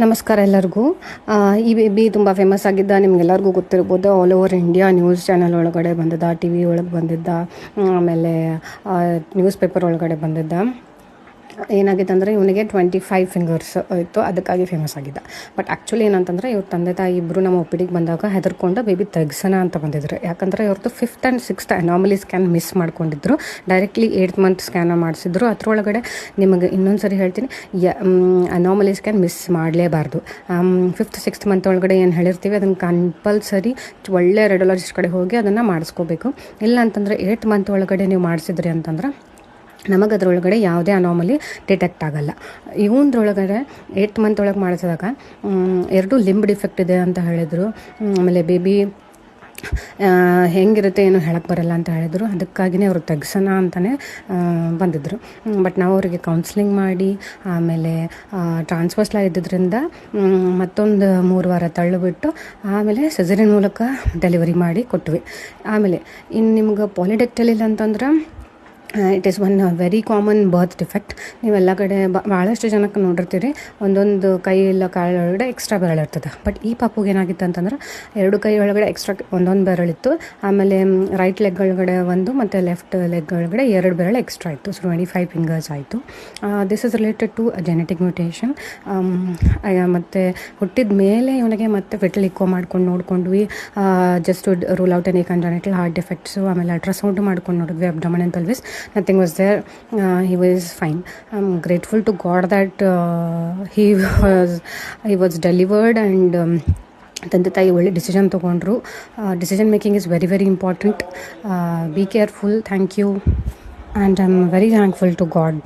ನಮಸ್ಕಾರ ಎಲ್ಲರಿಗೂ. ಈ ಬೇಬಿ ತುಂಬ ಫೇಮಸ್ ಆಗಿದ್ದ, ನಿಮ್ಗೆಲ್ಲರಿಗೂ ಗೊತ್ತಿರ್ಬೋದು. All over India news channel ಒಳಗಡೆ ಬಂದಿದ್ದ, ಟಿ ವಿ ಒಳಗೆ ಬಂದಿದ್ದ, ಆಮೇಲೆ ನ್ಯೂಸ್ ಪೇಪರ್ ಒಳಗಡೆ ಬಂದಿದ್ದ. ಏನಾಗಿತ್ತು ಅಂದರೆ ಇವನಿಗೆ 25 ಫಿಂಗರ್ಸ್ ಇತ್ತು, ಅದಕ್ಕಾಗಿ ಫೇಮಸ್ ಆಗಿದ್ದ. ಬಟ್ ಆ್ಯಕ್ಚುಲಿ ಏನಂತಂದರೆ ಇವ್ರ ತಂದೆ ತಾಯಿ ಇಬ್ಬರು ನಮ್ಮ ಒಪ್ಪಿಡಿಗೆ ಬಂದಾಗ ಹೆದರ್ಕೊಂಡು ಬೇಬಿ ತೆಗ್ಸೋಣ ಅಂತ ಬಂದಿದ್ರು. ಯಾಕಂದರೆ ಇವ್ರದ್ದು 5th and 6th anomaly scan miss ಮಾಡ್ಕೊಂಡಿದ್ರು. ಡೈರೆಕ್ಟ್ಲಿ 8th ಮಂತ್ ಸ್ಕ್ಯಾನ್ ಮಾಡಿಸಿದ್ರು. ಅದರೊಳಗಡೆ ನಿಮಗೆ ಇನ್ನೊಂದು ಸರಿ ಹೇಳ್ತೀನಿ, ಅನಾಮಲಿ ಸ್ಕ್ಯಾನ್ ಮಿಸ್ ಮಾಡಲೇಬಾರ್ದು. 5th 6th ಮಂತ್ ಒಳಗಡೆ ಏನು ಹೇಳಿರ್ತೀವಿ ಅದನ್ನು ಕಂಪಲ್ಸರಿ ಒಳ್ಳೆ ರೇಡಿಯೋಲಜಿಸ್ಟ್ ಕಡೆ ಹೋಗಿ ಅದನ್ನು ಮಾಡಿಸ್ಕೋಬೇಕು. ಇಲ್ಲ ಅಂತಂದರೆ 8th ಮಂತ್ ಒಳಗಡೆ ನೀವು ಮಾಡಿಸಿದ್ರಿ ಅಂತಂದ್ರೆ ನಮಗೆ ಅದರೊಳಗಡೆ ಯಾವುದೇ ಅನಾಮಲಿ ಡಿಟೆಕ್ಟ್ ಆಗೋಲ್ಲ. ಇವನದ್ರೊಳಗಡೆ 8th ಮಂತ್ ಒಳಗೆ ಮಾಡಿಸಿದಾಗ 2 ಲಿಂಬ್ ಡಿಫೆಕ್ಟ್ ಇದೆ ಅಂತ ಹೇಳಿದರು. ಆಮೇಲೆ ಬೇಬಿ ಹೆಂಗಿರುತ್ತೆ ಏನು ಹೇಳಕ್ಕೆ ಬರಲ್ಲ ಅಂತ ಹೇಳಿದರು. ಅದಕ್ಕಾಗಿಯೇ ಅವರು ತೆಗ್ಸೋಣ ಅಂತಲೇ ಬಂದಿದ್ದರು. ಬಟ್ ನಾವು ಅವರಿಗೆ ಕೌನ್ಸ್ಲಿಂಗ್ ಮಾಡಿ ಆಮೇಲೆ ಟ್ರಾನ್ಸ್ಫರ್ಸ್ಲ ಇದ್ದಿದ್ದರಿಂದ ಮತ್ತೊಂದು 3 ವಾರ ತಳ್ಳಿಬಿಟ್ಟು ಆಮೇಲೆ ಸಿಸೇರಿಯನ್ ಮೂಲಕ ಡೆಲಿವರಿ ಮಾಡಿ ಕೊಟ್ವಿ. ಆಮೇಲೆ ಇನ್ನು ನಿಮ್ಗೆ ಪಾಲಿಡೆಕ್ಟಲ್ ಇಲ್ಲ ಅಂತಂದ್ರೆ it is one very common birth defect. ನೀವೆಲ್ಲ ಕಡೆ ಭಾಳಷ್ಟು ಜನಕ್ಕೆ ನೋಡಿರ್ತೀರಿ, ಒಂದೊಂದು ಕೈ ಇಲ್ಲ ಕಾಲು ಒಳಗಡೆ ಎಕ್ಸ್ಟ್ರಾ ಬೆರಳಿರ್ತದೆ. ಬಟ್ ಈ ಪಾಪುಗೆ ಏನಾಗಿತ್ತು ಅಂತಂದ್ರೆ 2 ಕೈ ಒಳಗಡೆ ಎಕ್ಸ್ಟ್ರಾ ಒಂದೊಂದು ಬೆರಳಿತ್ತು. ಆಮೇಲೆ ರೈಟ್ ಲೆಗ್ ಒಳಗಡೆ 1 ಮತ್ತು ಲೆಫ್ಟ್ ಲೆಗ್ ಒಳಗಡೆ 2 ಬೆರಳು ಎಕ್ಸ್ಟ್ರಾ ಇತ್ತು. ಸೊ 25 ಫಿಂಗರ್ಸ್ ಆಯಿತು. This is related to genetic mutation. ಮತ್ತು ಹುಟ್ಟಿದ ಮೇಲೆ ಇವನಿಗೆ ಮತ್ತೆ ಫೆಟಲ್ ಇಕೋ ಮಾಡ್ಕೊಂಡು ನೋಡ್ಕೊಂಡ್ವಿ. Just rule out any congenital heart defects. ಆಮೇಲೆ ಅಲ್ಟ್ರಾಸೌಂಡ್ ಮಾಡ್ಕೊಂಡು ನೋಡಿದ್ವಿ abdomen and pelvis. Nothing was there. He was fine. I'm grateful to God that he was delivered and ತಂದೆ ತಾಯಿ ಒಳ್ಳೆ ಡಿಸಿಷನ್ ತೊಗೊಂಡ್ರು. Decision making is very very important. Be careful. Thank you and I am very thankful to god.